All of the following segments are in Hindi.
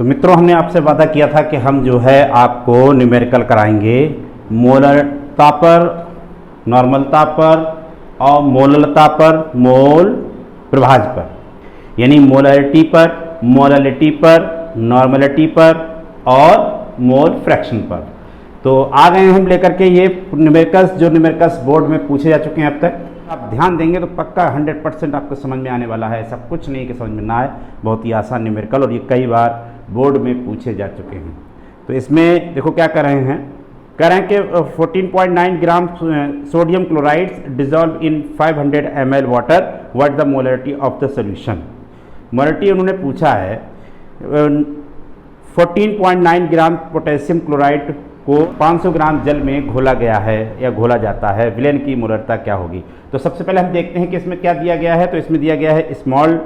तो मित्रों, हमने आपसे वादा किया था कि हम जो है आपको न्यूमेरिकल कराएंगे मोलरता पर, नॉर्मलता पर और मोललता पर, मोल प्रभाज पर, यानी मोलरिटी पर, मोललिटी पर, नॉर्मलिटी पर और मोल फ्रैक्शन पर। तो आ गए हैं हम लेकर के ये न्यूमेरिकल्स, जो न्यूमेरिकल्स बोर्ड में पूछे जा चुके हैं अब तक। आप ध्यान देंगे तो पक्का 100% आपको समझ में आने वाला है। ऐसा कुछ नहीं कि समझ में ना आए, बहुत ही आसान न्यूमेरिकल, और ये कई बार बोर्ड में पूछे जा चुके हैं। तो इसमें देखो क्या कर रहे हैं, कह रहे हैं कि 14.9 gram sodium chlorides dissolve in 500 ml water, what the molarity of the solution. Molarity उन्होंने पूछा है 14.9 ग्राम पोटेशियम क्लोराइड को 500 ग्राम जल में घोला गया है या घोला जाता है, विलेन की मोलरता क्या होगी। तो सबसे पहले हम देखते हैं कि इसमें क्या दिया गया है। तो इसमें दिया गया है स्मॉल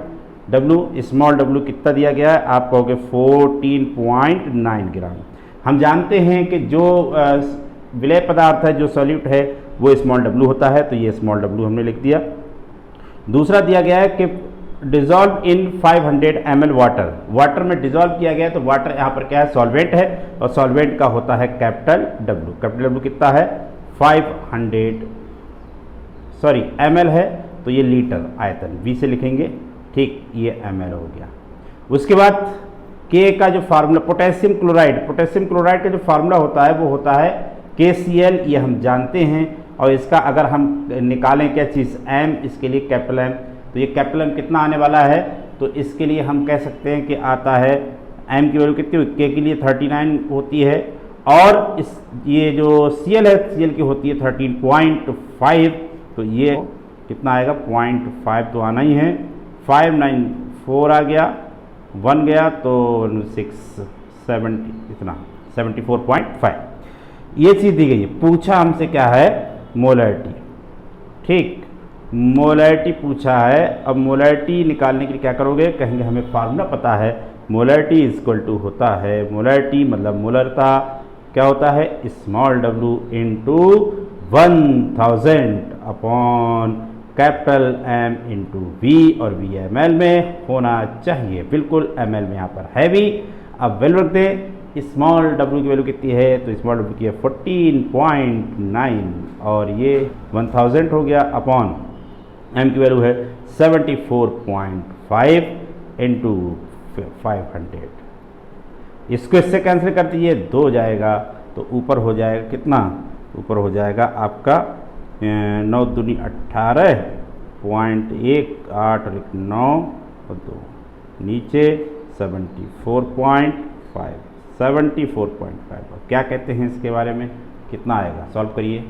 डब्लू कितना दिया गया है, आप कहोगे 14.9 ग्राम। हम जानते हैं कि जो विलेय पदार्थ है, जो सॉल्यूट है, वो स्मॉल डब्लू होता है, तो ये स्मॉल डब्लू हमने लिख दिया। दूसरा दिया गया है कि dissolve in 500 ml water, water में डिजॉल्व किया गया है, तो वाटर यहाँ पर क्या है, सॉल्वेंट है, और सॉल्वेंट का होता है कैपिटल डब्लू। कैपिटल डब्लू कितना है, 500 ml है, तो ये लीटर आयतन V से लिखेंगे, ठीक, ये ml हो गया। उसके बाद K का जो फार्मूला, पोटेशियम क्लोराइड का जो फार्मूला होता है वो होता है KCl, ये हम जानते हैं। और इसका अगर हम निकालें क्या चीज़, M, इसके लिए कैपिटल M, तो ये कैपिटल M कितना आने वाला है, तो इसके लिए हम कह सकते हैं कि आता है, M की वैल्यू कितनी, K के लिए 39 होती है, और इस ये जो Cl है, Cl की होती है 13.5, तो ये कितना आएगा, 0.5 तो आना ही है, 594 आ गया, 1 गया तो 670, इतना 74.5, ये चीज़ दी गई है। पूछा हमसे क्या है, मोलरिटी, ठीक, मोलरिटी पूछा है। अब मोलरिटी निकालने के लिए क्या करोगे, कहेंगे हमें फार्मूला पता है, मोलरिटी इज इक्वल टू होता है, मोलरिटी मतलब मोलरता क्या होता है, small W into 1000 upon capital M into V, और V ml में होना चाहिए, बिल्कुल ml में यहाँ पर है भी। अब वैल्यू रख दें, स्मॉल w की वैल्यू कितनी है, तो स्मॉल w की है 14.9, और ये 1000 हो गया, अपॉन M की वैल्यू है 74.5 इंटू 500। इसको इससे कैंसिल कर दीजिए, 2 जाएगा, तो ऊपर हो जाएगा कितना, ऊपर हो जाएगा आपका 9 दूनी 18.18 और 9 और 2, नीचे 74.5। क्या कहते हैं इसके बारे में, कितना आएगा, सॉल्व करिए।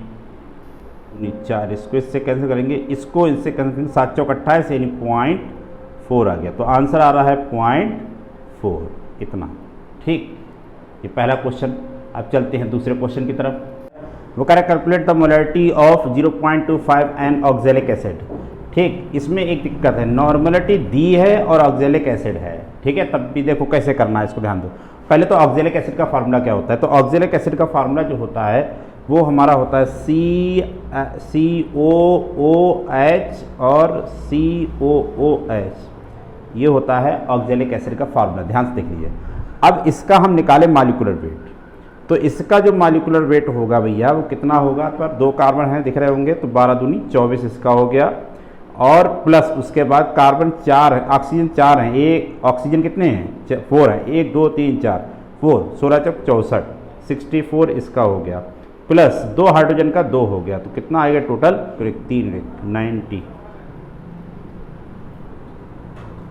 4 इसको इससे कैंसिल करेंगे, इसको इससे कैंसिल करेंगे, 7 चौक 28, यानी 0.4 आ गया, तो आंसर आ रहा है 0.4, इतना, ठीक। ये पहला क्वेश्चन। अब चलते हैं दूसरे क्वेश्चन की तरफ। वो कह रहा है calculate the molarity of 0.25 N oxalic acid, ठीक। इसमें एक दिक्कत है, नॉर्मलिटी दी है और ऑक्जेलिक एसिड है, ठीक है, तब भी देखो कैसे करना है, इसको ध्यान दो। पहले तो ऑक्जेलिक एसिड का फार्मूला क्या होता है, तो ऑक्जेलिक एसिड का फार्मूला जो होता है वो हमारा होता है COOH और COOH, ये होता है ऑक्जेलिक एसिड का फार्मूला, ध्यान से देख लीजिए। अब इसका हम निकालें मॉलिक्यूलर वेट, तो इसका जो मॉलिक्यूलर वेट होगा भैया वो कितना होगा, तो 2 कार्बन हैं दिख रहे होंगे, तो 12 दूनी 24 इसका हो गया, और प्लस उसके बाद कार्बन 4 है, ऑक्सीजन 4 हैं, एक ऑक्सीजन कितने हैं, 4 हैं, 1 2 3 4 4, 16 चौक 64, 64 इसका हो गया, प्लस 2 हाइड्रोजन का 2 हो गया, तो कितना आएगा टोटल, तो 90।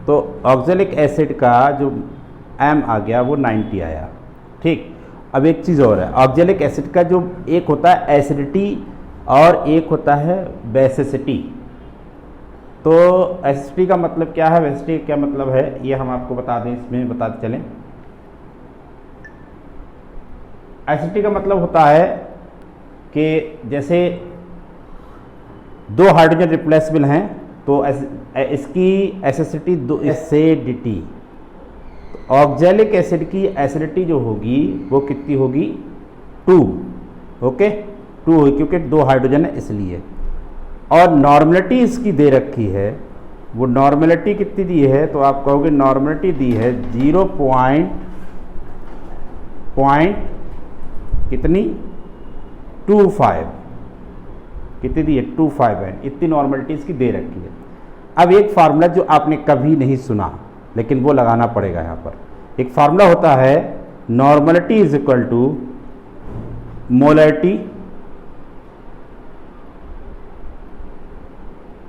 तो ऑक्जेलिक एसिड का जो M आ गया वो 90 आया, ठीक। अब एक चीज़ और है, ऑक्जेलिक एसिड का जो एक होता है एसिडिटी और एक होता है बेसिसिटी। तो एसिडिटी का मतलब क्या है, बेसिसिटी क्या मतलब है, ये हम आपको बता दें, इसमें बताते चलें। एसिडिटी का मतलब होता है कि जैसे 2 हाइड्रोजन रिप्लेसेबल हैं, तो इसकी एसिडिटी 2, एसिडिटी, ऑक्जेलिक एसिड की एसिडिटी जो होगी वो कितनी होगी, 2, ओके, 2 होगी, क्योंकि 2 हाइड्रोजन है इसलिए। और नॉर्मलिटी इसकी दे रखी है, वो नॉर्मलिटी कितनी दी है, तो आप कहोगे नॉर्मलिटी दी है पॉइंट कितनी 25, कितनी दी है 25N, इतनी नॉर्मलिटी इसकी दे रखी है। अब एक फार्मूला जो आपने कभी नहीं सुना लेकिन वो लगाना पड़ेगा यहाँ पर। एक फार्मूला होता है normality is equal to molarity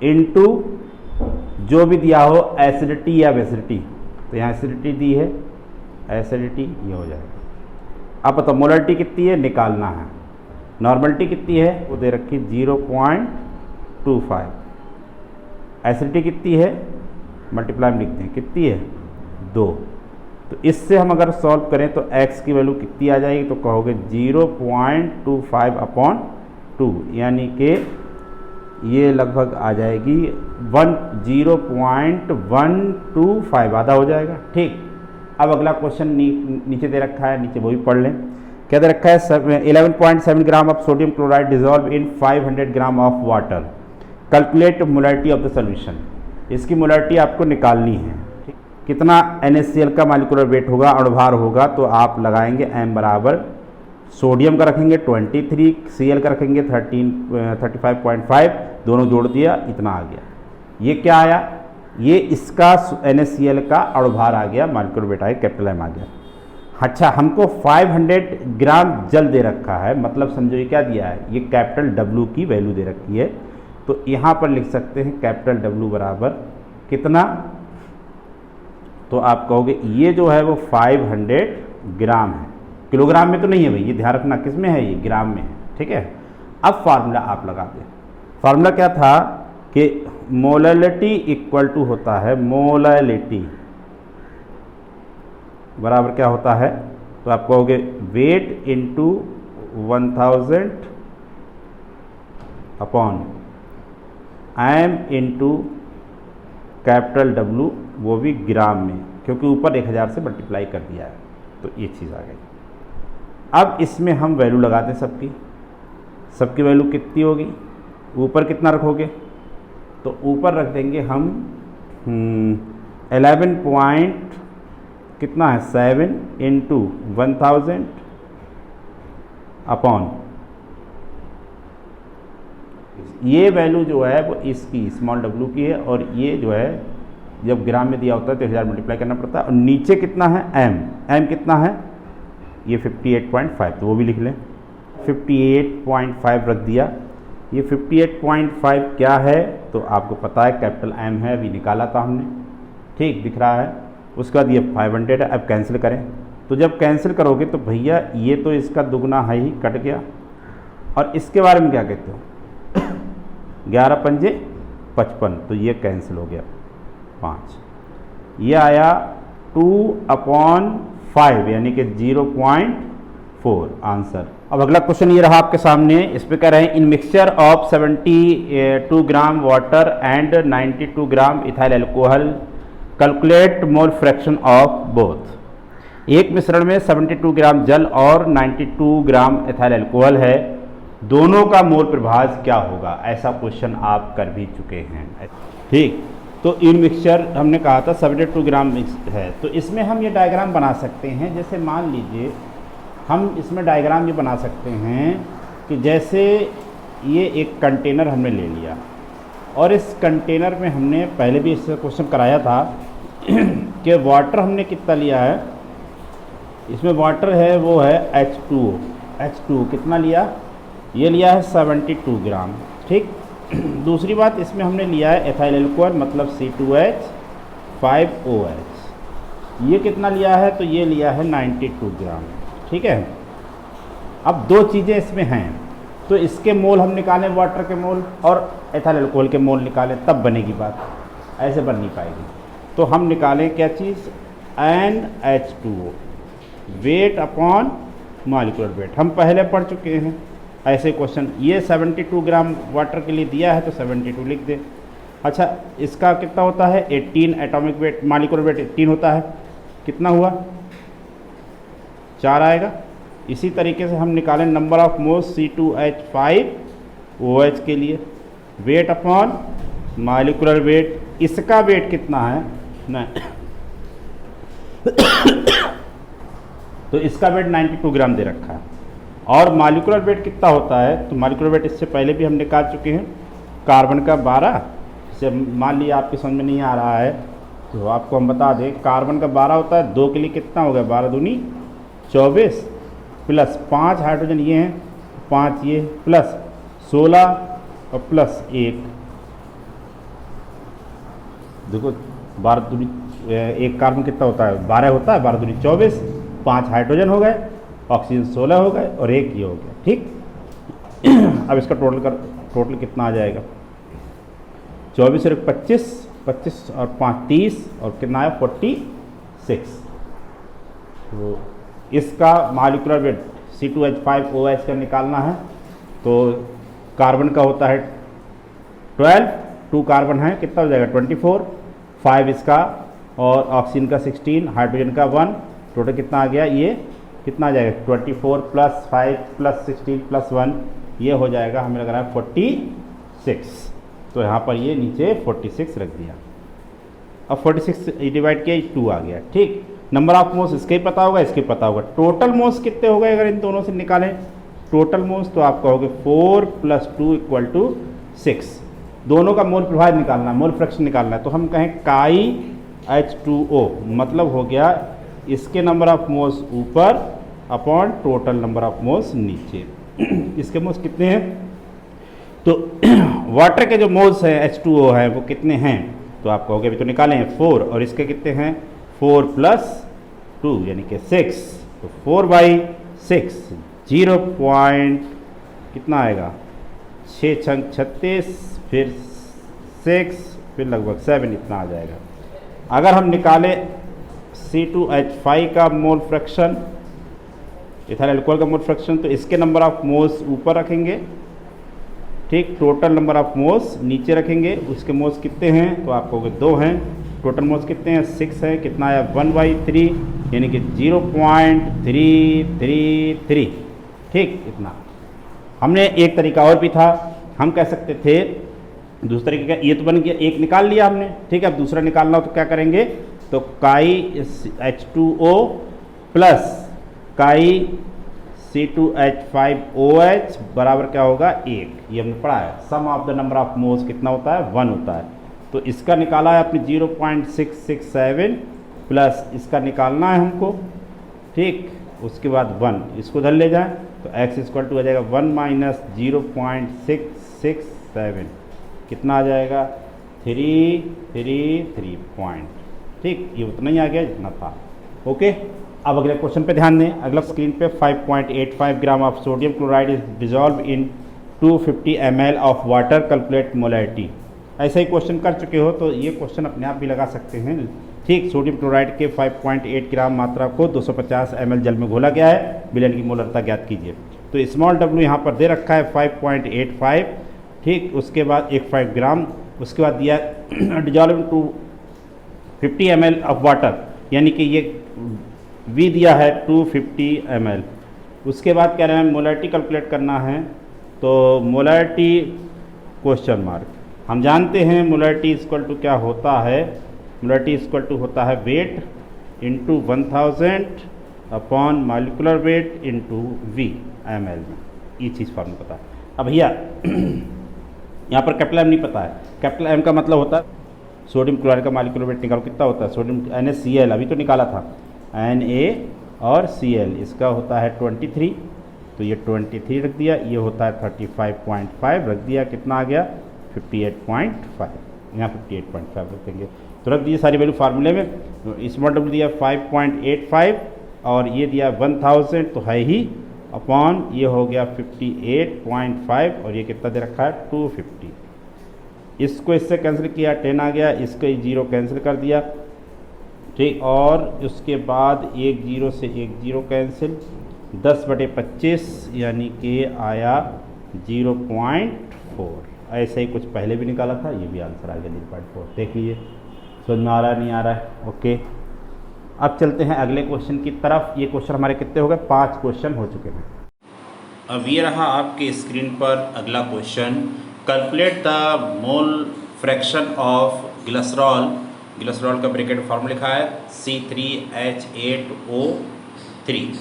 into जो भी दिया हो एसिडिटी या बेसिडिटी। तो यहाँ एसिडिटी दी है, एसिडिटी ये हो जाएगा। अब बताओ मोलरिटी कितनी है निकालना है, नॉर्मलिटी कितनी है वो दे रखी 0.25, एसिडिटी कितनी है मल्टीप्लाई में लिखते हैं कितनी है 2। तो इससे हम अगर सॉल्व करें तो x की वैल्यू कितनी आ जाएगी, तो कहोगे 0.25/2, यानी कि ये लगभग आ जाएगी 0.125, आधा हो जाएगा। ठीक, अब अगला क्वेश्चन नीचे दे रखा है, नीचे वो भी पढ़ लें। क्या दे रखा है 11.7 gram of sodium chloride dissolve in 500 gram of water, calculate molarity of the solution. इसकी मोलरिटी आपको निकालनी है। कितना NaCl का मॉलिक्यूलर वेट होगा, अणुभार होगा, तो आप लगाएंगे m बराबर सोडियम का रखेंगे 23, Cl का रखेंगे 35.5, दोनों जोड़ दिया इतना आ गया। ये क्या आया, ये इसका NaCl का अणुभार आ गया, मॉलिक्यूलर वेट आया कैपिटल M आ गया। अच्छा, हमको 500 ग्राम जल दे रखा है, मतलब समझो ये क्या दिया है, ये कैपिटल W की वैल्यू दे रखी है। तो यहाँ पर लिख सकते हैं कैपिटल W बराबर कितना, तो आप कहोगे ये जो है वो 500 ग्राम है, किलोग्राम में तो नहीं है भाई, ये ध्यान रखना किस में है, ये ग्राम में है। ठीक है, अब फार्मूला आप लगा दें। फार्मूला क्या था कि मोलरिटी इक्वल टू होता है, मोलरिटी बराबर क्या होता है, तो आप कहोगे weight into 1000 upon m into capital W, वो भी ग्राम में, क्योंकि ऊपर 1000 से मल्टीप्लाई कर दिया है, तो ये चीज़ आ गई। अब इसमें हम वैल्यू लगाते हैं सबकी, सबकी वैल्यू कितनी होगी, ऊपर कितना रखोगे, तो ऊपर रख देंगे हम 11 पॉइंट कितना है 7 इंटू 1000 अपॉन, ये वैल्यू जो है वो इसकी स्मॉल w की है, और ये जो है जब ग्राम में दिया होता है तो 1000 मल्टीप्लाई करना पड़ता है। और नीचे कितना है m कितना है, ये 58.5, तो वो भी लिख लें 58.5 रख दिया। ये 58.5 क्या है, तो आपको पता है कैपिटल M है, अभी निकाला था हमने, ठीक दिख रहा है। उसके बाद ये 500 है। अब कैंसिल करें, तो जब कैंसिल करोगे तो भैया ये तो इसका दुगना है ही, कट गया। और इसके बारे में क्या कहते हो 11 पंजे 55, तो ये कैंसिल हो गया 5, ये आया 2/5 यानी कि 0.4 आंसर। अब अगला क्वेश्चन ये रहा आपके सामने, इस पे कह रहे हैं इन mixture of 72 gram water and 92 gram ethyl alcohol calculate mole fraction of both. एक मिश्रण में 72 ग्राम जल और 92 ग्राम इथाइल अल्कोहल है, दोनों का मोल प्रभाव क्या होगा, ऐसा क्वेश्चन आप कर भी चुके हैं। ठीक, तो इन मिक्सचर हमने कहा था 72 ग्राम मिक्स है, तो इसमें हम ये डायग्राम बना सकते हैं। जैसे मान लीजिए हम इसमें डायग्राम ये बना सकते हैं कि जैसे ये एक कंटेनर हमने ले लिया, और इस कंटेनर में हमने पहले भी इससे क्वेश्चन कराया था कि वाटर हमने कितना लिया है, इसमें वाटर है वो है H2O कितना लिया, ये लिया है 72 ग्राम। ठीक, दूसरी बात इसमें हमने लिया है एथाइल अल्कोहल मतलब C2H5OH, ये कितना लिया है, तो ये लिया है 92 ग्राम। ठीक है, अब दो चीज़ें इसमें हैं, तो इसके मोल हम निकालें, वाटर के मोल और एथाइल अल्कोहल के मोल निकालें, तब बनेगी बात, ऐसे बन नहीं पाएगी। तो हम निकालें क्या चीज़, NH2O weight upon molecular weight, हम पहले पढ़ चुके हैं ऐसे क्वेश्चन। ये 72 ग्राम वाटर के लिए दिया है तो 72 लिख दे। अच्छा, इसका कितना होता है 18 एटॉमिक वेट, मॉलिक्यूलर वेट 18 होता है, कितना हुआ 4 आएगा। इसी तरीके से हम निकालें नंबर ऑफ मोल्स C2H5OH के लिए, वेट अपॉन मॉलिक्यूलर वेट, इसका वेट कितना है ना तो इसका वेट 92 ग्राम दे रखा है। और मॉलिक्यूलर वेट कितना होता है, तो मॉलिक्यूलर वेट इससे पहले भी हम निकाल चुके हैं। कार्बन का 12, जैसे मान लिया आपके समझ में नहीं आ रहा है तो आपको हम बता दें, कार्बन का 12 होता है, 2 के लिए कितना हो गया, 12 दूनी 24 प्लस 5 हाइड्रोजन ये हैं, 5 ये प्लस 16 और प्लस 1, देखो 12 दूनी एक कार्बन कितना होता है, 12 होता है, 12 दूनी 24, 5 हाइड्रोजन हो गए, ऑक्सीजन 16 हो गए और 1 ये हो गया। ठीक अब इसका टोटल कितना आ जाएगा, 24 और 25, 25 और 5 30 और कितना है 46। तो इसका मॉलिक्यूलर वेट C2H5OH का निकालना है। तो कार्बन का होता है 12, 2 कार्बन है, कितना हो जाएगा 24, 5 इसका और ऑक्सीजन का 16, हाइड्रोजन का 1, टोटल कितना आ गया, ये कितना आ जाएगा 24 प्लस 5 प्लस 16 प्लस 1, ये हो जाएगा हमें लग रहा है 46। तो यहाँ पर ये नीचे 46 रख दिया। अब 46 डिवाइड किया 2 आ गया। ठीक, नंबर ऑफ मोल्स इसके पता होगा, इसके पता होगा। टोटल मोल्स कितने हो गए अगर इन दोनों से निकालें टोटल मोल्स, तो आप कहोगे 4 + 2 = 6। दोनों का मोल प्रभाव निकालना है, मोल फ्रैक्शन निकालना है। तो हम कहें काई H2O, मतलब हो गया इसके नंबर ऑफ मोल्स ऊपर upon total number of moles नीचे। इसके मोल्स कितने हैं, तो वाटर के जो मोल्स हैं H2O है वो कितने हैं, तो आप कहोगे अभी तो निकालें 4, और इसके कितने हैं 4 + 2 यानी कि 6, तो 4/6 0 पॉइंट कितना आएगा 6 × 36 फिर 6 फिर लगभग 7 इतना आ जाएगा। अगर हम निकालें C2H5 का मोल फ्रैक्शन, इथाइल अल्कोहल का मोल फ्रैक्शन, तो इसके नंबर ऑफ मोल्स ऊपर रखेंगे। ठीक, टोटल नंबर ऑफ मोल्स नीचे रखेंगे। उसके मोल्स कितने हैं, तो आप कहोगे 2 हैं। टोटल मोल्स कितने हैं 6 है, कितना आया 1/3 यानी कि 0.333। ठीक, इतना। हमने एक तरीका और भी था, हम कह सकते थे दूसरे तरीके का, ये तो बन गया, एक निकाल लिया हमने। ठीक है, अब दूसरा निकालना हो तो क्या करेंगे, तो काई H2O प्लस काई C2H5OH बराबर क्या होगा 1, ये हमने पढ़ा है। Sum of the number of moles कितना होता है 1 होता है। तो इसका निकाला है आपने 0.667 प्लस इसका निकालना है हमको। ठीक, उसके बाद 1 इसको धर ले जाएं तो x = हो जाएगा 1 - 0.667, कितना आ जाएगा 333 पॉइंट। ठीक, ये उतना ही आ गया जितना था। ओके, अब अगले क्वेश्चन पे ध्यान दें। अगला स्क्रीन पे 5.85 gram of sodium chloride is dissolve in 250 ml of water, calculate molarity. ऐसा ही क्वेश्चन कर चुके हो तो ये क्वेश्चन अपने आप भी लगा सकते हैं। ठीक, सोडियम क्लोराइड के 5.8 ग्राम मात्रा को 250 ml जल में घोला गया है, विलयन की मोलरता ज्ञात कीजिए। तो स्मॉल w यहाँ पर दे रखा है 5.85। ठीक, उसके बाद 15 ग्राम, उसके बाद दिया dissolve in 250 ml of water, यानी कि ये V दिया है 250 ml। उसके बाद कह रहे हैं मोलैरिटी कैलकुलेट करना है, तो मोलैरिटी क्वेश्चन मार्क। हम जानते हैं मोलैरिटी इक्वल टू क्या होता है, मोलैरिटी इक्वल टू होता है weight into 1000 upon molecular weight into V ml में। ये चीज़ फॉर्मूला पता है। अब भैया यहाँ पर कैपिटल M नहीं पता है। कैपिटल M का मतलब होता है सोडियम क्लोराइड का मॉलिक्यूलर वेट निकालो, कितना होता है सोडियम NaCl अभी तो निकाला था, Na और Cl, इसका होता है 23, तो ये 23 रख दिया, ये होता है 35.5 रख दिया, कितना आ गया 58.5, यहाँ 58.5 रख देंगे। तो रख दिए सारी वैल्यू फार्मूले में। स्मॉल w दिया 5.85 और ये दिया 1000 तो है ही, अपॉन ये हो गया 58.5 और ये कितना दे रखा है 250। इसको इससे कैंसिल किया 10 आ गया, इसको 0 कैंसिल कर दिया। ठीक, और उसके बाद 1 0 से 1 0 कैंसिल, 10/25 यानी कि आया 0.4। ऐसे ही कुछ पहले भी निकाला था, ये भी आंसर आ गया 0.4। देख लीजिए समझ में आ रहा है नहीं आ रहा है। ओके, अब चलते हैं अगले क्वेश्चन की तरफ। ये क्वेश्चन हमारे कितने हो गए 5 क्वेश्चन हो चुके हैं। अब ये रहा आपके स्क्रीन पर अगला question. Calculate the mole fraction of glycerol. Glycerol का ब्रैकेट फॉर्मूला लिखा है C3H8O 3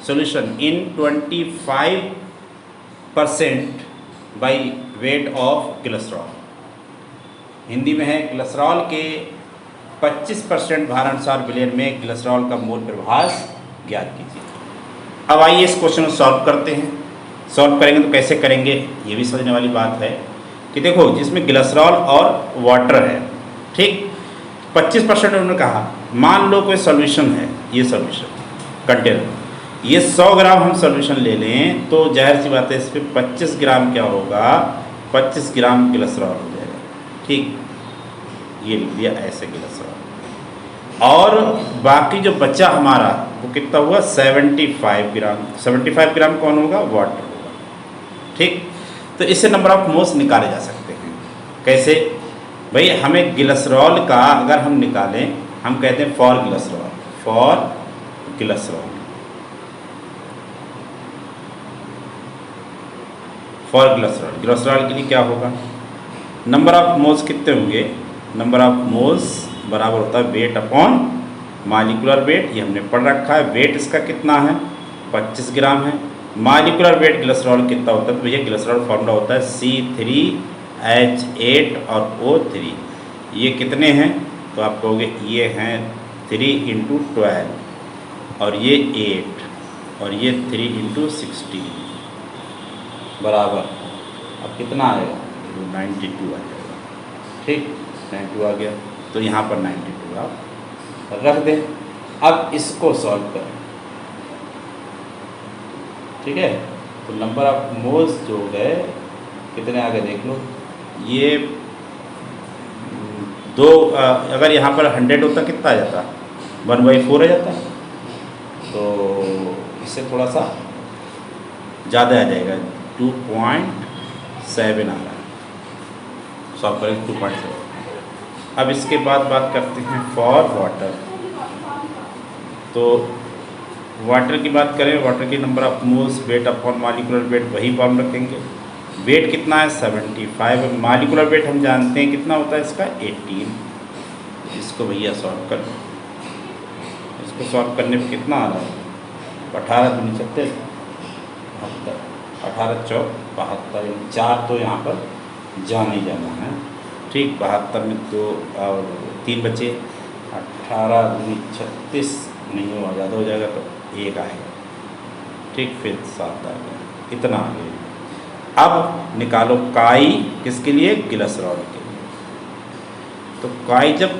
solution in 25% by weight of cholesterol। Hindi में है कोलेस्ट्रॉल के 25% भार अनुसार विलयन में कोलेस्ट्रॉल का मोल प्रभास ज्ञात कीजिए। अब आइए इस क्वेश्चन को सॉल्व करते हैं। सॉल्व करेंगे तो कैसे करेंगे ये भी समझने वाली बात है कि देखो जिसमें कोलेस्ट्रॉल और वाटर है, ठीक, 25% उन्होंने कहा। मान लो कोई सॉल्यूशन है, ये सॉल्यूशन कंटेनर, ये 100 ग्राम हम सॉल्यूशन ले लें तो जाहिर सी बात है इस पर 25 ग्राम क्या होगा, 25 ग्राम कोलेस्ट्रॉल हो जाएगा, ठीक। ये लिख दिया ऐसे कोलेस्ट्रॉल, और बाकी जो बचा हमारा वो कितना हुआ 75 ग्राम। 75 ग्राम कौन होगा, वाटर होगा, ठीक। तो इससे नंबर ऑफ मोल्स निकाले जा सकते हैं। कैसे भाई, हमें कोलेस्ट्रॉल का अगर हम निकालें, हम कहते हैं for cholesterol, for cholesterol, for cholesterol, cholesterol के लिए क्या होगा, नंबर ऑफ मोल्स कितने होंगे, नंबर ऑफ मोल्स बराबर होता है वेट अपॉन मॉलिक्यूलर वेट। ये हमने पढ़ रखा है। वेट इसका कितना है, 25 ग्राम है। मॉलिक्यूलर वेट कोलेस्ट्रॉल कितना होता है, तो भैया कोलेस्ट्रॉल फॉर्मूला होता है C3H8 और O3। ये कितने हैं, तो आप कहोगे ये हैं 3 × 12 और ये 8 और ये 3 × 16 बराबर, अब कितना आएगा, 92 आ जाएगा, ठीक, 92 आ गया। तो यहाँ पर 92 आप रख दें। अब इसको सॉल्व करें, ठीक है। तो नंबर ऑफ मोल्स जो गए कितने आ गए देख लो। ये दो अगर यहाँ पर 100 होता कितना आ जाता, 1/4 आ जाता, तो इससे थोड़ा सा ज़्यादा आ जाएगा, 2.7 आ रहा है। सॉल्व करें 2.7। अब इसके बाद बात करते हैं फॉर वाटर। तो वाटर की बात करें, वाटर की number of moles weight upon molecular weight वही फॉर्म रखेंगे। वेट कितना है 75, मॉलिक्यूलर वेट हम जानते हैं कितना होता है इसका 18। इसको भैया सॉल्व कर, इसको सॉल्व करने पे कितना आ रहा है, 18 दूनी 36, 18 चौक 72, 4 तो यहाँ पर जान ही जाना है, ठीक। 72 में 2 और 3 बचे, 18 दूनी 36 नहीं हुआ, ज़्यादा हो जाएगा तो 1 आएगा, ठीक, फिर 7 आ गया, इतना आ गया। अब निकालो काई किसके लिए, कोलेस्ट्रॉल के लिए। तो काई जब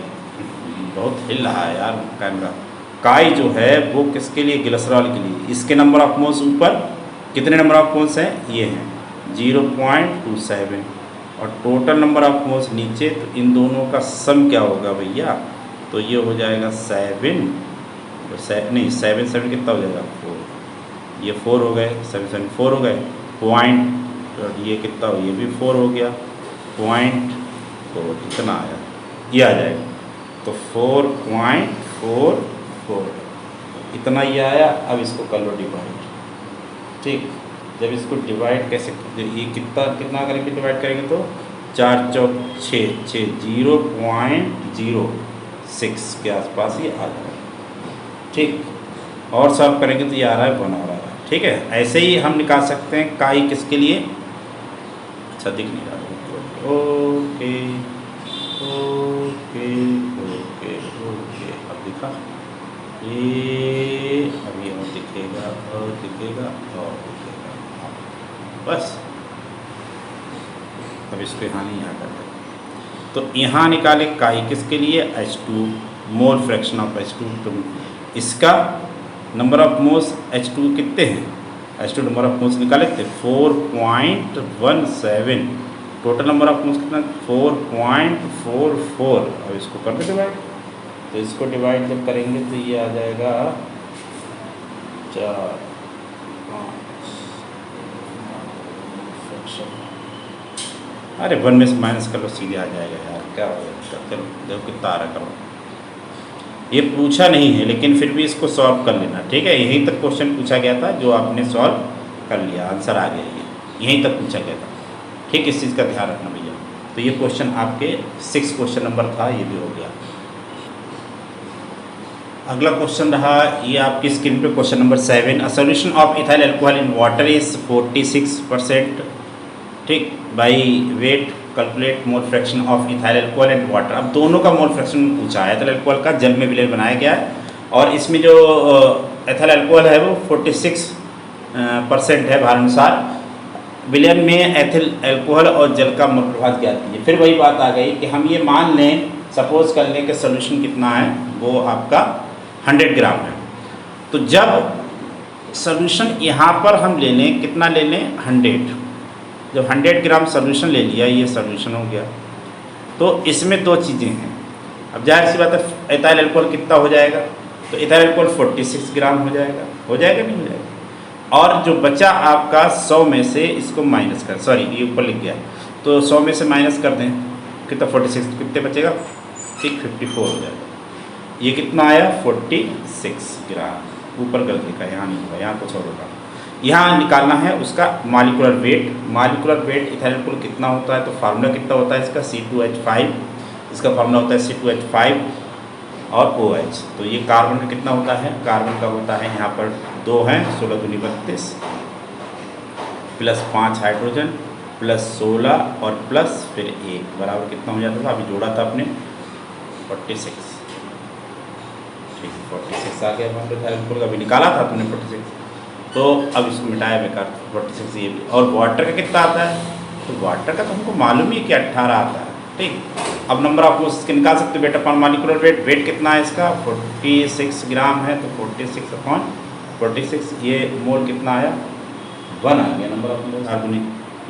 बहुत हिल रहा है यार कैमरा, काई जो है वो किसके लिए, कोलेस्ट्रॉल के लिए। इसके नंबर ऑफ मोल्स ऊपर कितने नंबर ऑफ मोल्स हैं, ये हैं 0.27 और टोटल नंबर ऑफ मोल्स नीचे। तो इन दोनों का सम क्या होगा भैया, तो ये हो जाएगा 7 नहीं 7 7 कितना हो जाएगा 4, ये 4 हो गए, 7 7 4 हो गए, पॉइंट, और ये कितना हो, ये भी 4 हो गया, 0.4 इतना आया, ये आ जाएगा। तो 4.44 इतना ये आया। अब इसको कर लो डिवाइड, ठीक। जब इसको डिवाइड कैसे, ये कितना करेंगे, डिवाइड करेंगे तो 4 चौक 6 6, 0.06 के आसपास ये आ जाएगा, ठीक। और सॉल्व करेंगे तो ये आ रहा है 1 आ रहा है, ठीक है। ऐसे ही हम निकाल सकते हैं काई किसके लिए, अच्छा दिख नहीं रहा, ओके ओके ओके ओके, अब दिखा ये, अभी और दिखेगा और दिखेगा और दिखेगा, बस। अब इसको यहाँ नहीं यहाँ कर दें, तो यहाँ निकाले काई किसके लिए, H2, mole fraction of H2। तो इसका नंबर ऑफ मोल्स H2 कितने हैं, H2 नंबर ऑफ मोल्स निकाले थे 4.17, टोटल नंबर ऑफ मोल्स कितना 4.44। अब इसको कर दे डिवाइड, तो इसको डिवाइड जब करेंगे तो ये आ जाएगा 4 5। अरे 1 में से माइनस कर लो, सीधे आ जाएगा यार, क्या हो गया, चलो देखो कितना आ रहा, करो। ये पूछा नहीं है लेकिन फिर भी इसको सॉल्व कर लेना, ठीक है। यहीं तक क्वेश्चन पूछा गया था, जो आपने सॉल्व कर लिया, आंसर आ गया, ये यहीं तक पूछा गया था, ठीक। इस चीज़ का ध्यान रखना भैया। तो ये क्वेश्चन आपके 6 क्वेश्चन नंबर था, ये भी हो गया। अगला क्वेश्चन रहा ये आपकी स्क्रीन पे question number 7। A solution of ethyl alcohol in water is 46%। ठीक, by weight calculate mole fraction of ethyl alcohol and water. अब दोनों का मोल फ्रैक्शन पूछा है। इथाइल अल्कोहल का जल में विलयन बनाया गया है और इसमें जो इथाइल अल्कोहल है वो 46% है भार अनुसार। विलयन में एथिल अल्कोहल और जल का मोल प्रभाव ज्ञात कीजिए। फिर वही बात आ गई कि हम ये मान लें, सपोज कर लें कि सोल्यूशन कितना है, वो आपका 100 ग्राम है। तो जब सोल्यूशन यहाँ पर हम ले लें, कितना ले लें, 100। जब 100 ग्राम सोल्यूशन ले लिया, ये सोल्यूशन हो गया, तो इसमें दो चीज़ें हैं। अब जाहिर सी बात है, इथाइल अल्कोहल कितना हो जाएगा, तो इथाइल अल्कोहल 46 ग्राम हो जाएगा। हो जाएगा नहीं हो जाएगा। और जो बचा आपका 100 में से, इसको माइनस कर, सॉरी ये ऊपर लिख गया, तो 100 में से माइनस कर दें, कितना 46, कितने बचेगा, ठीक 54 हो जाएगा। ये कितना आया, 46 ग्राम। ऊपर गलत लिखा, यहाँ नहीं होगा, यहाँ कुछ और होगा। यहाँ निकालना है उसका molecular weight. Molecular weight ethyl alcohol कितना होता है, तो फार्मूला कितना होता है इसका, C2H5। इसका फार्मूला होता है C2H5 और OH। तो ये कार्बन का कितना होता है, कार्बन का होता है यहाँ पर 2 हैं, 16 दूनी 32 प्लस 5 हाइड्रोजन प्लस 16 और प्लस फिर 1 बराबर कितना हो जाता था, अभी जोड़ा था आपने 46। ठीक, 46 आ गया हमारे इथाइल अल्कोहल का, अभी निकाला था तुमने 46, तो अब इसको मिटाया बेकार, 46 ये भी। और वाटर का कितना आता है, तो वाटर का तो हमको मालूम ही कि 18 आता है। ठीक, अब नंबर ऑफ मोल्स इसके निकाल सकते हो बेटा अपॉन मॉलिक्यूलर वेट। वेट कितना है इसका, 46 ग्राम है, तो 46 अपॉन 46, ये मोल कितना आया, 1 आ गया नंबर ऑफ मोल्स आधुनिक।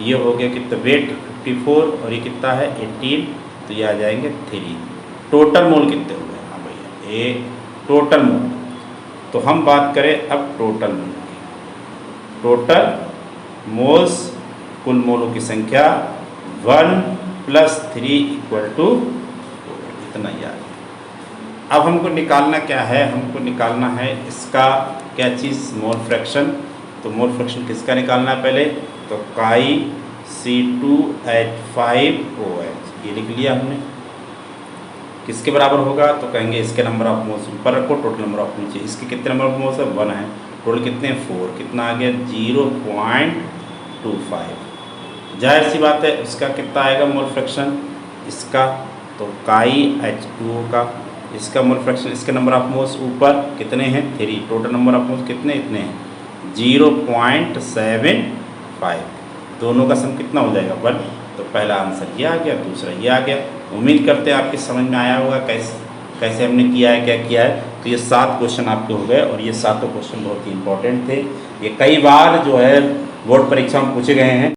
ये हो गया कितना, वेट 54 और ये कितना है 18, तो ये आ जाएंगे 3। टोटल मोल कितने हो गए, हाँ भैया ये टोटल मोल। तो हम बात करें अब टोटल मोल की। टोटल मोल्स, कुल मोलों की संख्या 1 + 3 = 4, इतना याद। अब हमको निकालना क्या है, हमको निकालना है इसका क्या चीज़, मोल फ्रैक्शन। तो मोल फ्रैक्शन किसका निकालना है पहले, तो काई C2H5OH, ये लिख लिया हमने। किसके बराबर होगा, तो कहेंगे इसके नंबर ऑफ मोल्स ऊपर रखो, टोटल नंबर ऑफ नीचे। इसके कितने नंबर ऑफ मोल्स है, 1 है, टोटल कितने, 4, कितना आ गया 0.25। जाहिर सी बात है इसका कितना आएगा मोल फ्रैक्शन इसका, तो काई H2O का, इसका मोल फ्रैक्शन, इसके नंबर ऑफ मोल्स ऊपर कितने हैं, 3, टोटल नंबर ऑफ मोल्स कितने, इतने हैं 0.75। दोनों का सम कितना हो जाएगा, 1। तो पहला आंसर ये आ गया, दूसरा ये आ गया। उम्मीद करते हैं आपकी समझ में आया होगा कैसे हमने किया है, क्या किया है। तो ये 7 क्वेश्चन आपके हो गए और ये 7 क्वेश्चन बहुत ही इंपॉर्टेंट थे। ये कई बार जो है बोर्ड परीक्षा में पूछे गए हैं।